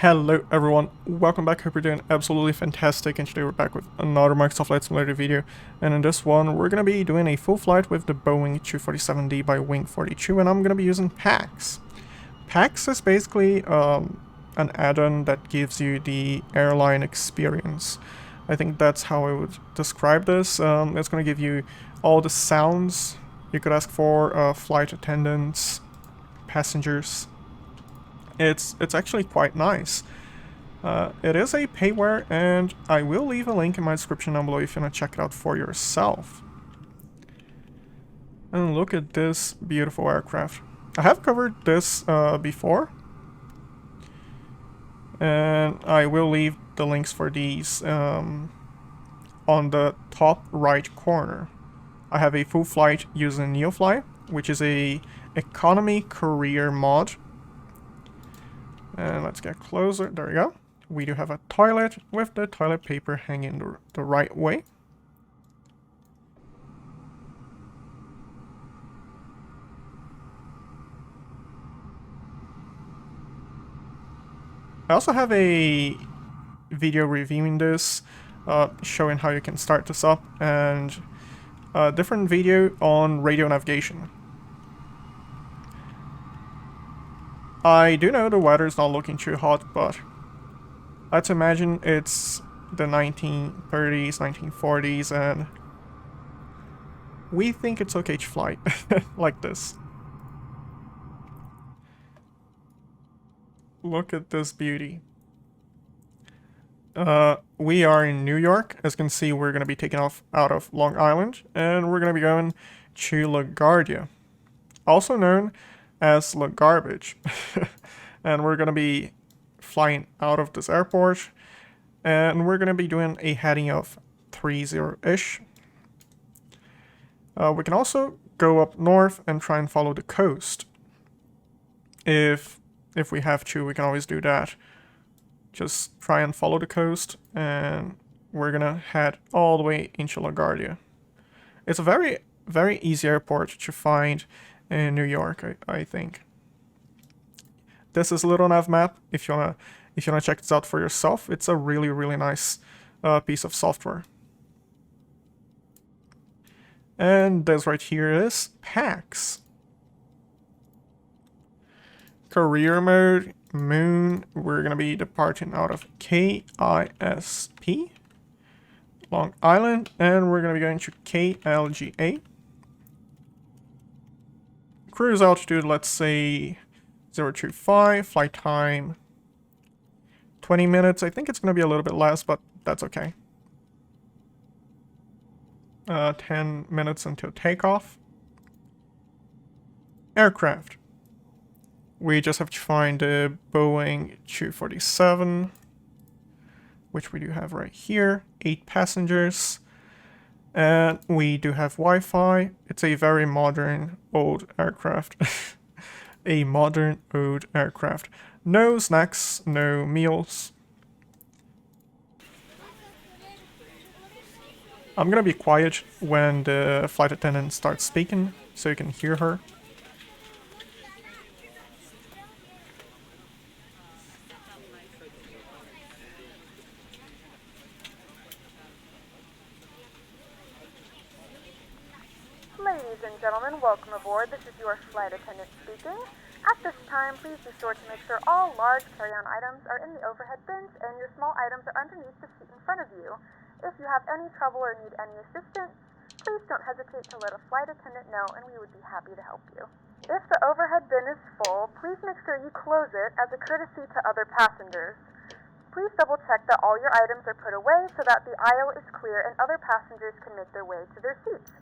Hello everyone, welcome back, hope you're doing absolutely fantastic, and today we're back with another Microsoft Flight Simulator video, and in this one we're going to be doing a full flight with the Boeing 247D by Wing42, and I'm going to be using PACX. PACX is basically an add-on that gives you the airline experience. I think that's how I would describe this. It's going to give you all the sounds you could ask for, flight attendants, passengers. It's actually quite nice. It is a payware, and I will leave a link in my description down below if you want to check it out for yourself. And look at this beautiful aircraft. I have covered this before, and I will leave the links for these on the top right corner. I have a full flight using NeoFly, which is a economy career mod. And let's get closer. There we go. We do have a toilet with the toilet paper hanging the right way. I also have a video reviewing this, showing how you can start this up, and a different video on radio navigation. I do know the weather's not looking too hot, but let's imagine it's the 1930s, 1940s, and we think it's okay to fly like this. Look at this beauty. We are in New York. As you can see, we're going to be taking off out of Long Island, and we're going to be going to LaGuardia, also known as La Garbage. And we're gonna be flying out of this airport, and we're gonna be doing a heading of 30-ish. We can also go up north and try and follow the coast. If we have to, we can always do that. Just try and follow the coast, and we're gonna head all the way into LaGuardia. It's a very, very easy airport to find in New York, I think. This is a little nav map. If you wanna check this out for yourself, it's a really, really nice piece of software. And this right here is PACX. Career mode, Moon. We're gonna be departing out of KISP, Long Island, and we're gonna be going to KLGA. Cruise altitude, let's say 025, flight time 20 minutes. I think it's going to be a little bit less, but that's okay. 10 minutes until takeoff. Aircraft. We just have to find the Boeing 247, which we do have right here. 8 passengers. And we do have Wi-Fi. It's a very modern old aircraft. A modern old aircraft. No snacks, no meals. I'm gonna be quiet when the flight attendant starts speaking, so you can hear her. Ladies and gentlemen, welcome aboard. This is your flight attendant speaking. At this time, please be sure to make sure all large carry-on items are in the overhead bins and your small items are underneath the seat in front of you. If you have any trouble or need any assistance, please don't hesitate to let a flight attendant know and we would be happy to help you. If the overhead bin is full, please make sure you close it as a courtesy to other passengers. Please double check that all your items are put away so that the aisle is clear and other passengers can make their way to their seats.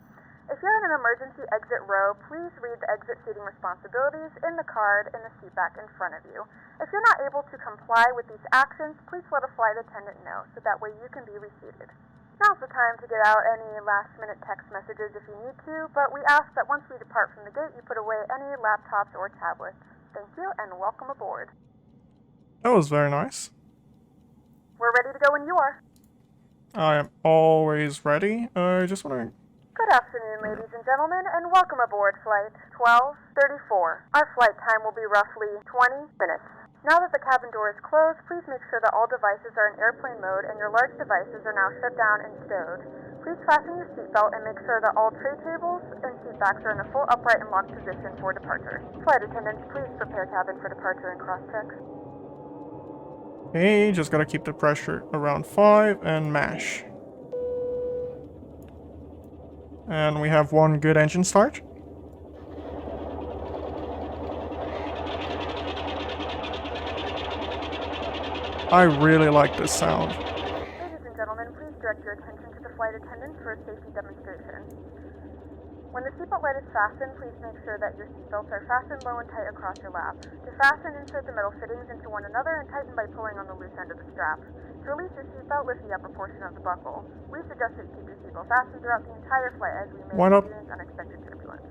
If you're in an emergency exit row, please read the exit seating responsibilities in the card in the seat back in front of you. If you're not able to comply with these actions, please let a flight attendant know so that way you can be reseated. Now's the time to get out any last-minute text messages if you need to, but we ask that once we depart from the gate, you put away any laptops or tablets. Thank you, and welcome aboard. That was very nice. We're ready to go when you are. I am always ready. I just want to... Good afternoon, ladies and gentlemen, and welcome aboard Flight 1234. Our flight time will be roughly 20 minutes. Now that the cabin door is closed, please make sure that all devices are in airplane mode and your large devices are now shut down and stowed. Please fasten your seatbelt and make sure that all tray tables and seat backs are in a full upright and locked position for departure. Flight attendants, please prepare cabin for departure and cross-check. Okay, just gotta keep the pressure around 5 and mash. And we have one good engine start. I really like this sound. Ladies and gentlemen, please direct your attention to the flight attendants for a safety demonstration. When the seatbelt light is fastened, please make sure that your seatbelts are fastened low and tight across your lap. To fasten, insert the metal fittings into one another and tighten by pulling on the loose end of the strap. To release your seatbelt, lift the upper portion of the buckle. We suggest that you keep your seatbelt fastened throughout the entire flight as we may experience unexpected turbulence.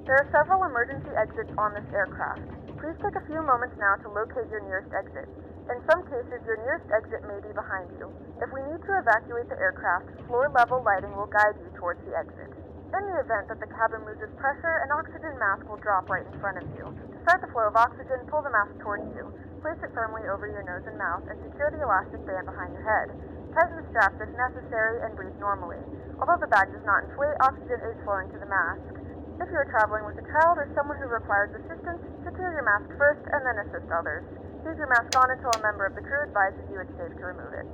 There are several emergency exits on this aircraft. Please take a few moments now to locate your nearest exit. In some cases, your nearest exit may be behind you. If we need to evacuate the aircraft, floor-level lighting will guide you towards the exit. In the event that the cabin loses pressure, an oxygen mask will drop right in front of you. To start the flow of oxygen, pull the mask towards you. Place it firmly over your nose and mouth and secure the elastic band behind your head. Tighten the straps if necessary and breathe normally. Although the bag does not inflate, oxygen is flowing to the mask. If you are traveling with a child or someone who requires assistance, secure your mask first and then assist others. Leave your mask on until a member of the crew advises you it's safe to remove it.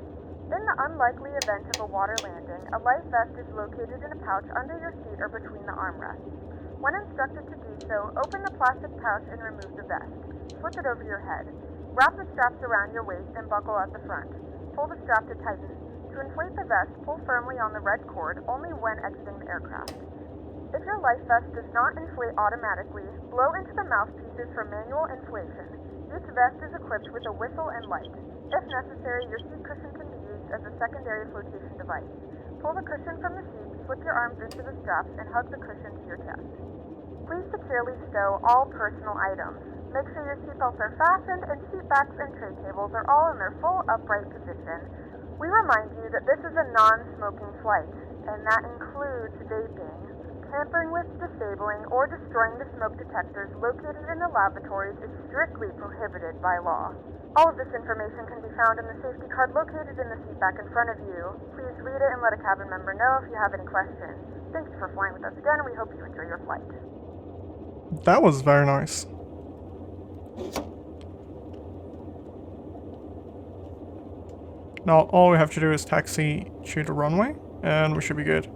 In the unlikely event of a water landing, a life vest is located in a pouch under your seat or between the armrests. When instructed to do so, open the plastic pouch and remove the vest. Slip it over your head. Wrap the straps around your waist and buckle at the front. Pull the strap to tighten. To inflate the vest, pull firmly on the red cord only when exiting the aircraft. If your life vest does not inflate automatically, blow into the mouthpieces for manual inflation. Each vest is equipped with a whistle and light. If necessary, your seat cushion can be used as a secondary flotation device. Pull the cushion from the seat, slip your arms into the straps, and hug the cushion to your chest. Please securely stow all personal items. Make sure your seatbelts are fastened and seat backs and tray tables are all in their full upright position. We remind you that this is a non-smoking flight, and that includes vaping. Tampering with, disabling, or destroying the smoke detectors located in the lavatories is strictly prohibited by law. All of this information can be found in the safety card located in the seat back in front of you. Please read it and let a cabin member know if you have any questions. Thanks for flying with us again, and we hope you enjoy your flight. That was very nice. Now all we have to do is taxi to the runway, and we should be good.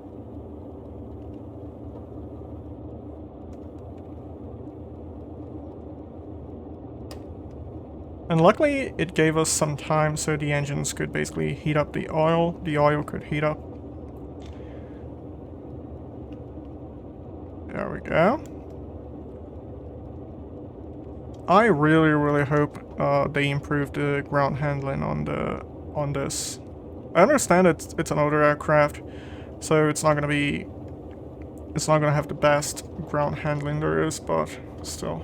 And luckily it gave us some time so the engines could basically heat up the oil could heat up. There we go. I really hope they improve the ground handling on this. I understand it's an older aircraft, so it's not gonna have the best ground handling there is, but still.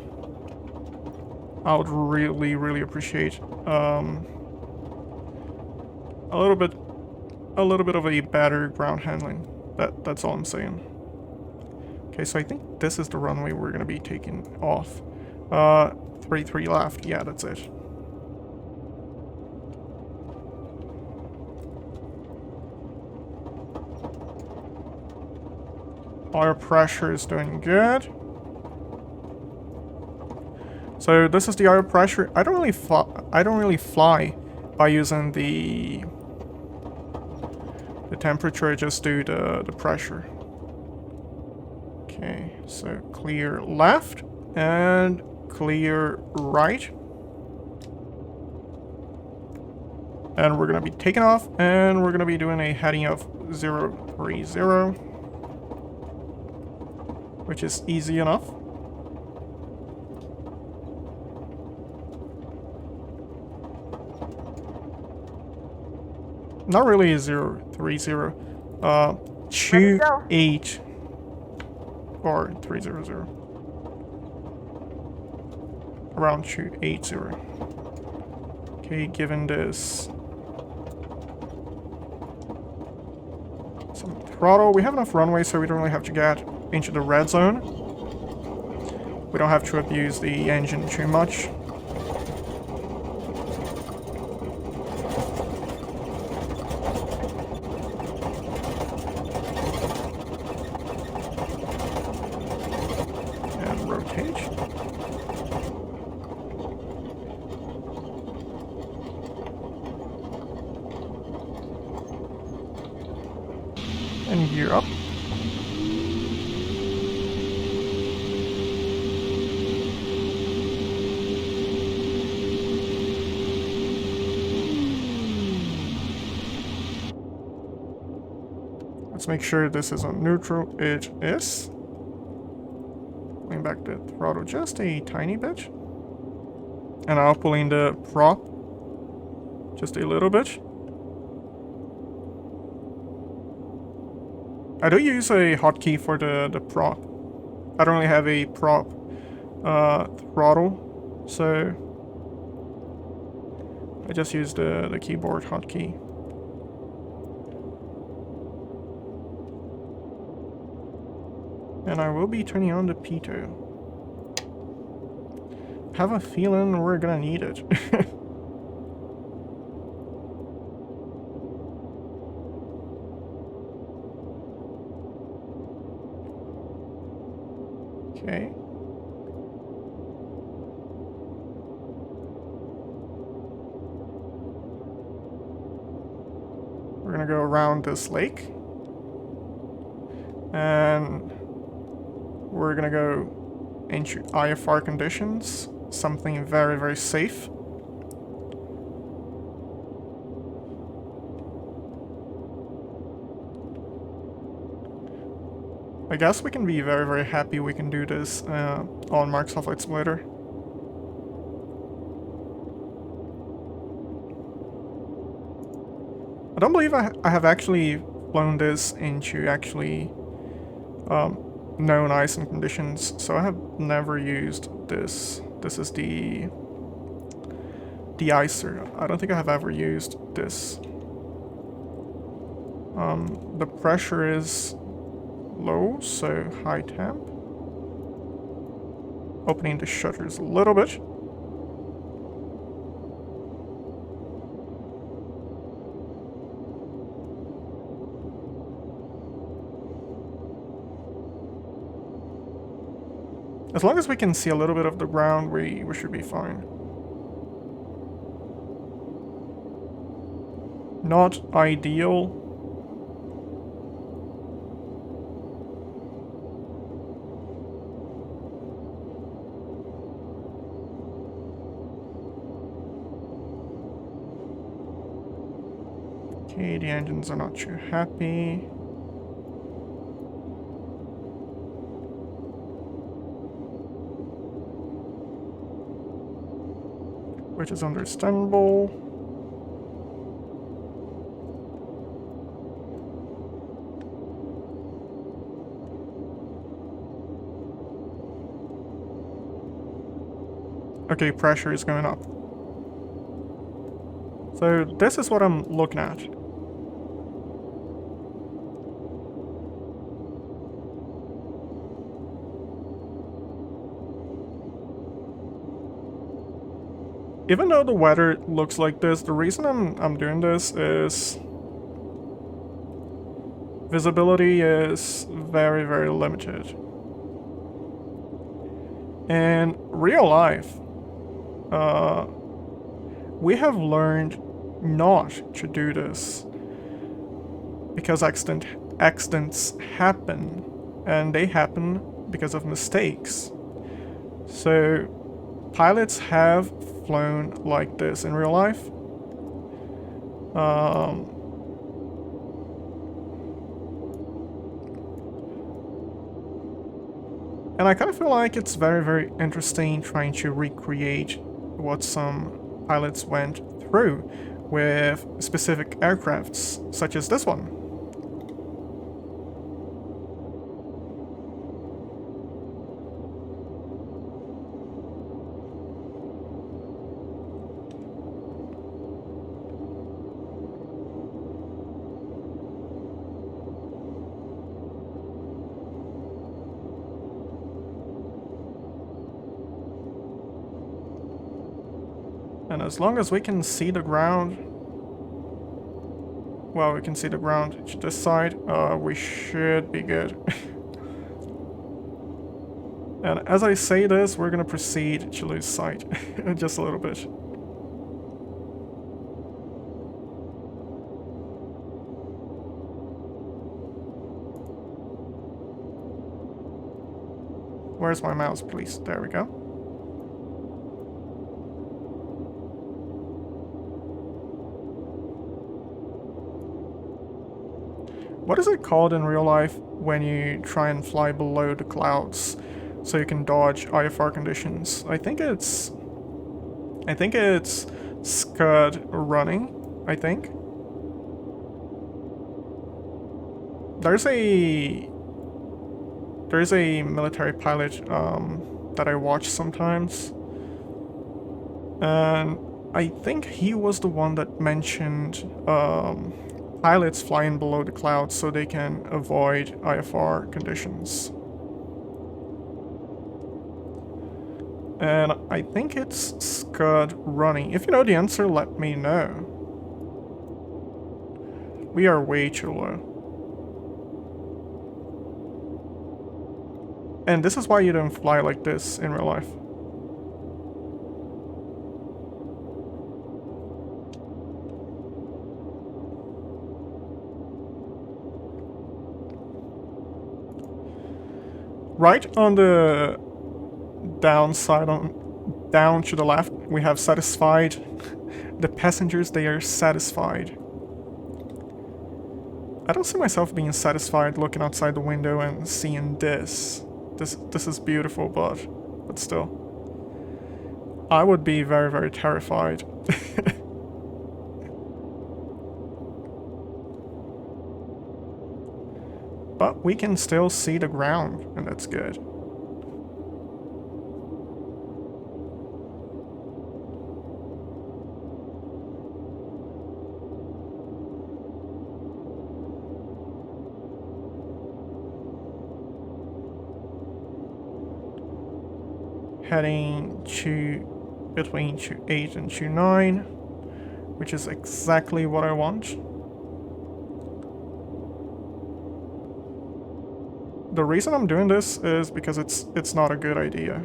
I would really appreciate a little bit of a better ground handling. That's all I'm saying. Okay, so I think this is the runway we're gonna be taking off. 33 left. Yeah, that's it. Our pressure is doing good. So this is the air pressure. I don't really fly by using the temperature. I just do the pressure. Okay, so clear left and clear right. And we're gonna be taking off, and we're gonna be doing a heading of 030, which is easy enough. Not really a 030, 28 or 300. Around 280. Okay, given this some throttle, we have enough runway so we don't really have to get into the red zone. We don't have to abuse the engine too much. And gear up. Let's make sure this is on neutral. It is. Pulling back the throttle just a tiny bit. And I'll pull in the prop just a little bit. I do use a hotkey for the prop. I don't really have a prop throttle, so I just use the keyboard hotkey. And I will be turning on the pitot. Have a feeling we're gonna need it. Okay. We're gonna go around this lake. And we're gonna go into IFR conditions. Something very, very safe. I guess we can be very, very happy we can do this on Microsoft Flight Simulator. I don't believe I have actually flown this into actually known icing conditions, so I have never used this. This is the de-icer. I don't think I have ever used this. The pressure is low, so high temp. Opening the shutters a little bit. As long as we can see a little bit of the ground, we should be fine. Not ideal. Okay, the engines are not too happy. Which is understandable. Okay, pressure is going up. So this is what I'm looking at. Even though the weather looks like this, the reason I'm doing this is visibility is very, very limited. In real life, we have learned not to do this because accidents happen, and they happen because of mistakes. So pilots have flown like this in real life. And I kind of feel like it's very, very interesting trying to recreate what some pilots went through with specific aircrafts, such as this one. And as long as we can see the ground, well, we can see the ground to this side, we should be good. And as I say this, we're gonna proceed to lose sight, just a little bit. Where's my mouse, please? There we go. What is it called in real life when you try and fly below the clouds so you can dodge IFR conditions? I think it's Scud running, I think. There's a military pilot that I watch sometimes, and I think he was the one that mentioned pilots flying below the clouds so they can avoid IFR conditions. And I think it's Scud running. If you know the answer, let me know. We are way too low. And this is why you don't fly like this in real life. Right on the downside, down to the left, we have satisfied. The passengers, they are satisfied. I don't see myself being satisfied looking outside the window and seeing this. This is beautiful, but still. I would be very, very terrified. But we can still see the ground, and that's good. Heading to between 28 and 29, which is exactly what I want. The reason I'm doing this is because it's not a good idea.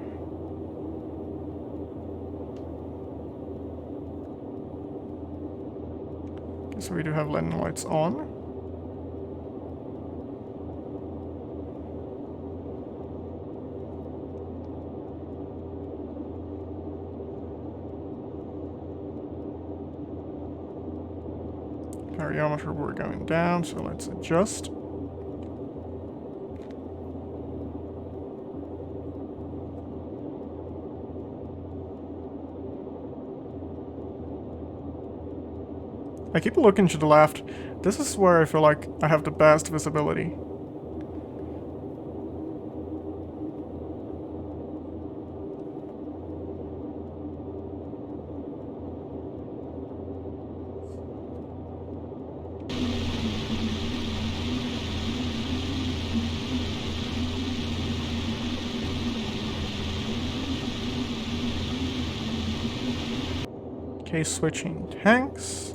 Okay, so we do have landing lights on. Variometer, we're going down, so let's adjust. I keep looking to the left. This is where I feel like I have the best visibility. Okay, switching tanks.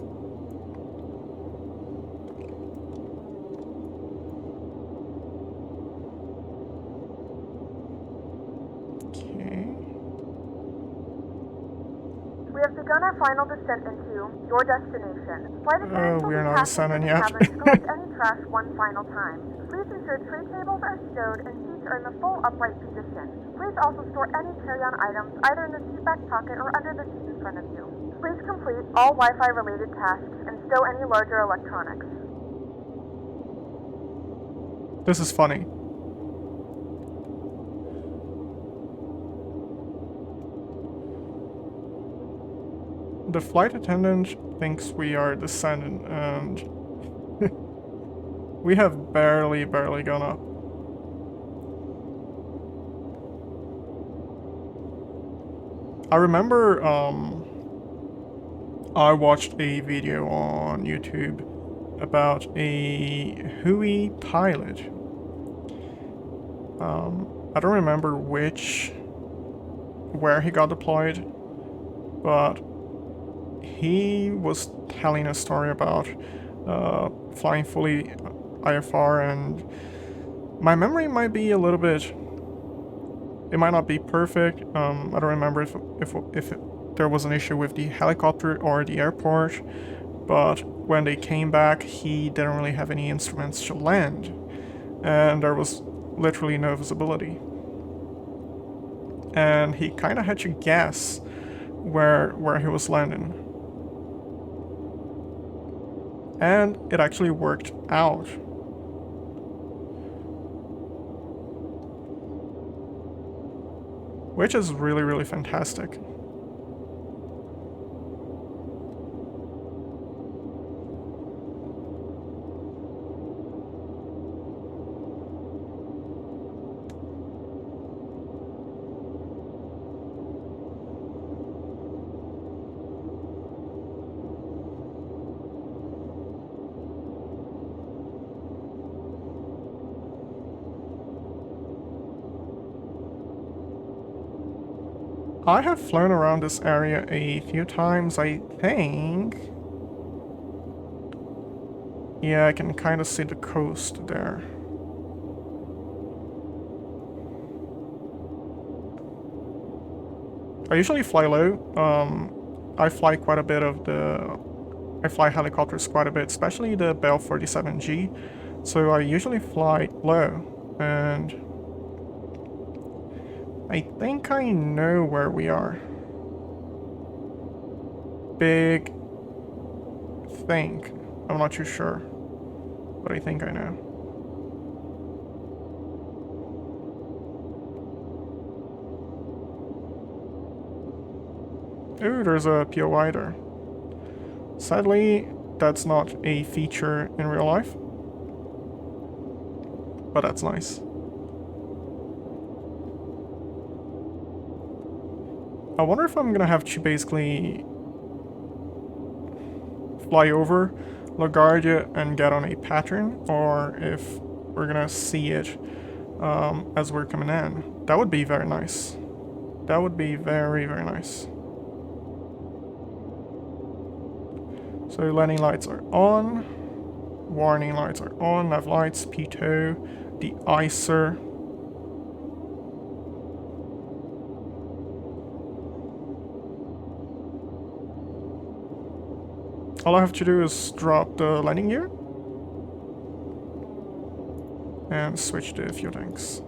We have begun our final descent into your destination. Flight attendants will we are be not passing descending through the yet. cabin to collect any trash one final time. Please ensure tray tables are stowed and seats are in the full upright position. Please also store any carry-on items either in the seat back pocket or under the seat in front of you. Please complete all Wi-Fi related tasks and stow any larger electronics. This is funny. The flight attendant thinks we are descending, and we have barely gone up. I remember I watched a video on YouTube about a Hui pilot. I don't remember where he got deployed, but he was telling a story about flying fully IFR, and my memory might be a little bit. It might not be perfect. I don't remember if there was an issue with the helicopter or the airport, but when they came back, he didn't really have any instruments to land, and there was literally no visibility. and he kind of had to guess where he was landing. And it actually worked out. Which is really, really fantastic. I have flown around this area a few times, I think. Yeah, I can kind of see the coast there. I usually fly low. I fly quite a bit of I fly helicopters quite a bit, especially the Bell 47G. So I usually fly low, and I think I know where we are. Big think. I'm not too sure, but I think I know. Ooh, there's a POI there. Sadly, that's not a feature in real life, but that's nice. I wonder if I'm gonna have to basically fly over LaGuardia and get on a pattern, or if we're gonna see it as we're coming in. That would be very nice. That would be very, very nice. So landing lights are on, warning lights are on, nav lights, P2, the icer. All I have to do is drop the landing gear and switch the fuel tanks.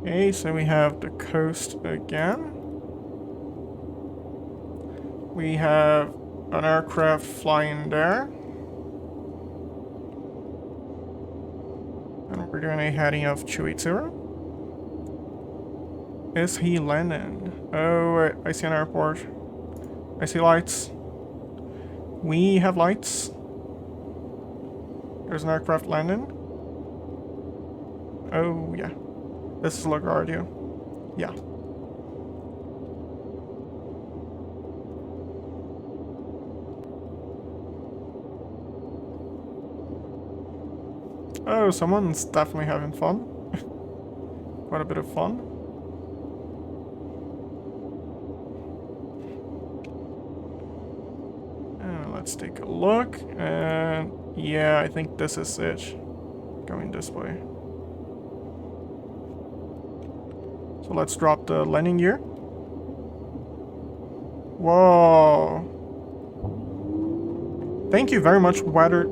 Okay, so we have the coast again. We have an aircraft flying there. And we're doing a heading of 280. Is he landing? Oh, wait, I see an airport. I see lights. We have lights. There's an aircraft landing. Oh, yeah. This is LaGuardia. Yeah. Oh, someone's definitely having fun. Quite a bit of fun. Let's take a look, and yeah, I think this is it. Going this way. So let's drop the landing gear. Whoa. Thank you very much, weather.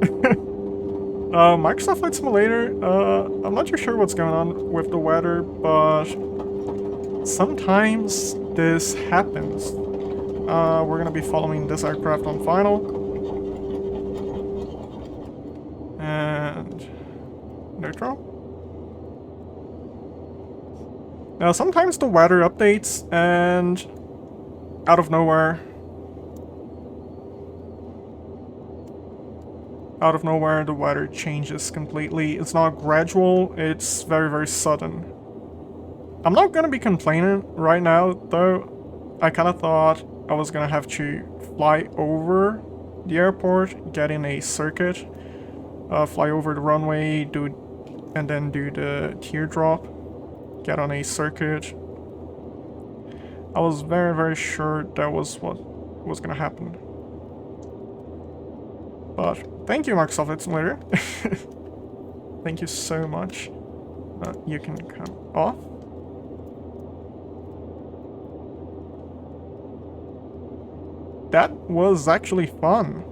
Microsoft Flight Simulator, I'm not too sure what's going on with the weather, but sometimes this happens. We're gonna be following this aircraft on final. And neutral. Now sometimes the weather updates and out of nowhere the weather changes completely. It's not gradual, it's very, very sudden. I'm not gonna be complaining right now though. I kinda thought I was gonna have to fly over the airport, get in a circuit, fly over the runway, and then do the teardrop, get on a circuit. I was very, very sure that was what was gonna happen. But thank you, Microsoft Flight Simulator. Thank you so much. You can come off. That was actually fun.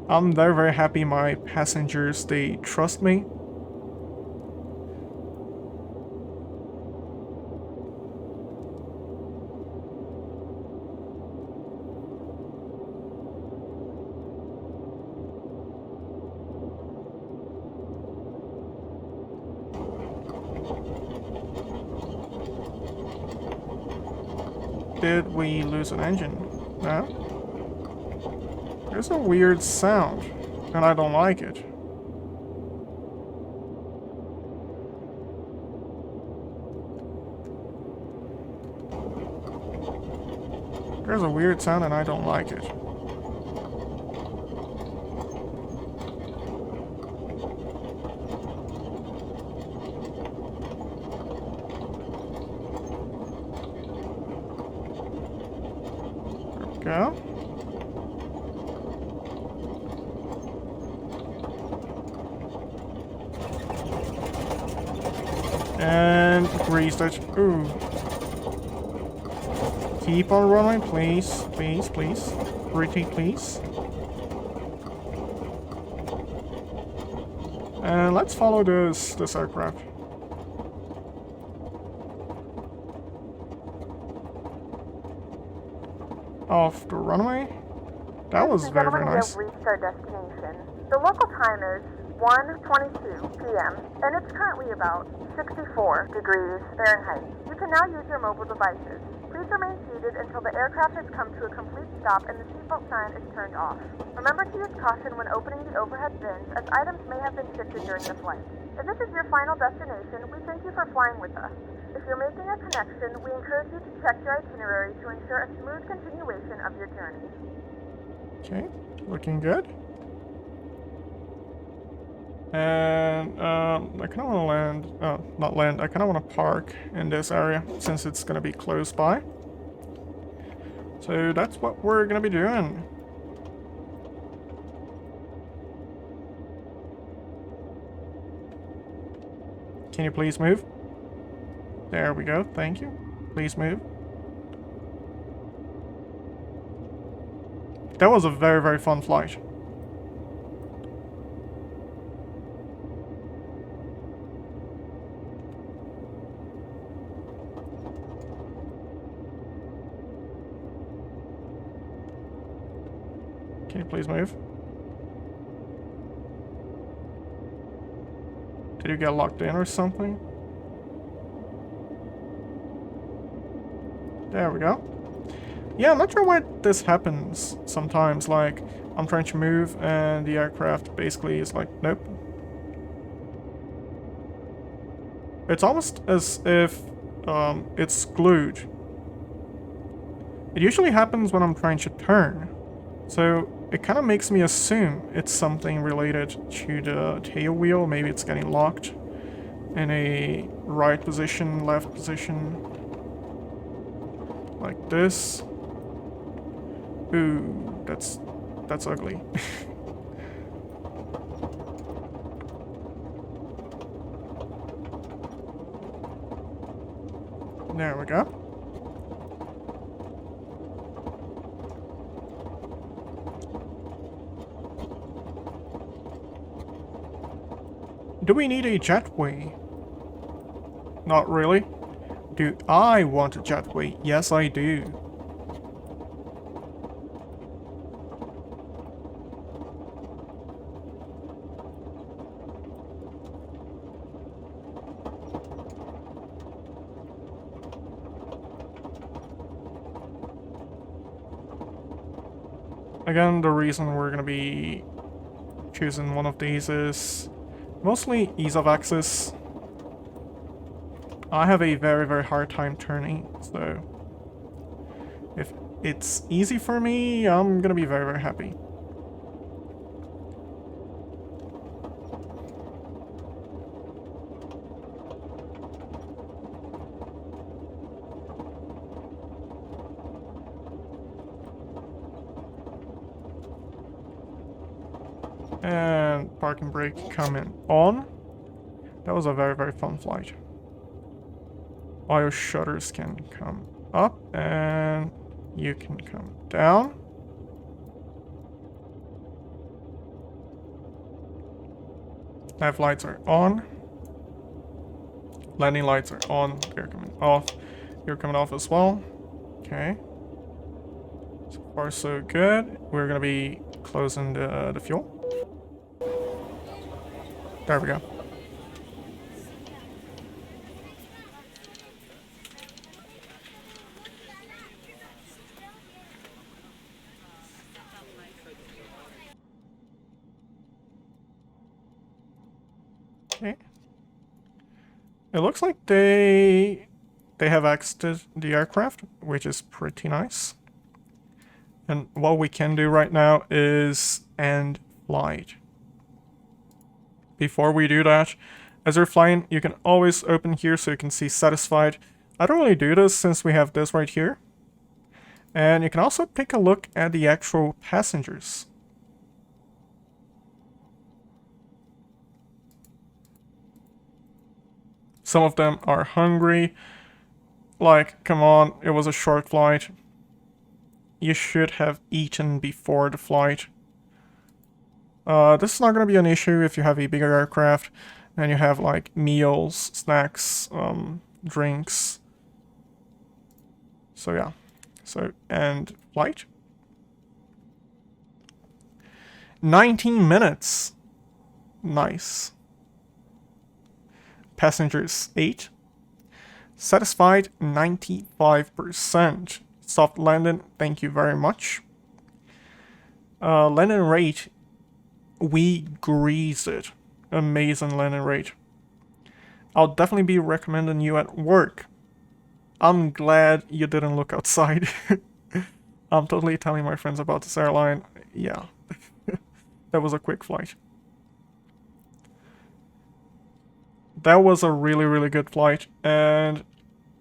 I'm very, very happy my passengers, they trust me. Did we lose an engine? No? There's a weird sound, and I don't like it. There's a weird sound and I don't like it. Go. And grease it. Ooh. Keep on running, please. Please, please. Pretty, please. And let's follow this aircraft. Off the runway. That was very, very nice. We have reached our destination. The local time is 1:22 p.m. and it's currently about 64 degrees Fahrenheit. You can now use your mobile devices. Please remain seated until the aircraft has come to a complete stop and the seatbelt sign is turned off. Remember to use caution when opening the overhead bins, as items may have been shifted during the flight. If this is your final destination, we thank you for flying with us. If you're making a connection, we encourage you to check your itinerary to ensure a smooth continuation of your journey. Okay, looking good. And I kind of want to land, not land, I kind of want to park in this area since it's going to be close by. So that's what we're going to be doing. Can you please move? There we go, thank you. Please move. That was a very, very fun flight. Can you please move? Did you get locked in or something? There we go. Yeah, I'm not sure why this happens sometimes, like, I'm trying to move and the aircraft basically is like, nope. It's almost as if it's glued. It usually happens when I'm trying to turn, so it kind of makes me assume it's something related to the tail wheel. Maybe it's getting locked in a right position, left position. Like this. Ooh, that's ugly. There we go. Do we need a jetway? Not really. Do I want a jetway? Yes, I do. Again, the reason we're gonna be choosing one of these is mostly ease of access. I have a very, very hard time turning, so if it's easy for me, I'm gonna be very, very happy. And parking brake coming on. That was a very, very fun flight. Auto shutters can come up and you can come down. Nav lights are on. Landing lights are on. They're coming off. You're coming off as well. Okay. So far so good. We're gonna be closing the fuel. There we go. Okay. It looks like they have exited the aircraft, which is pretty nice. And what we can do right now is end flight. Before we do that, as you're flying, you can always open here so you can see satisfied. I don't really do this since we have this right here. And you can also take a look at the actual passengers. Some of them are hungry. Like, come on, it was a short flight. You should have eaten before the flight. This is not going to be an issue if you have a bigger aircraft and you have like meals, snacks, drinks. So yeah. So, and flight. 19 minutes. Nice. Passengers 8. Satisfied 95%. Soft landing, thank you very much. Landing rate, we grease it. Amazing landing rate. I'll definitely be recommending you at work. I'm glad you didn't look outside. I'm totally telling my friends about this airline. Yeah, that was a quick flight. That was a really, really good flight, and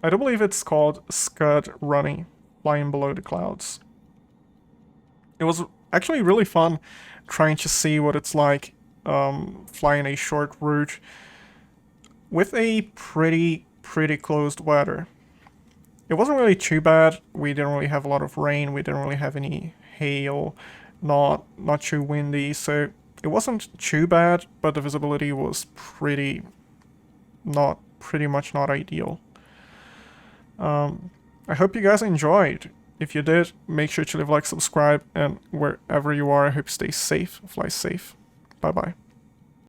I do believe it's called Scud running, flying below the clouds. It was actually really fun trying to see what it's like flying a short route with a pretty closed weather. It wasn't really too bad. We didn't really have a lot of rain. We didn't really have any hail. Not too windy, so it wasn't too bad. But the visibility was pretty much not ideal. I hope you guys enjoyed. If you did, make sure to leave a like, subscribe, and wherever you are, I hope you stay safe, fly safe. Bye bye.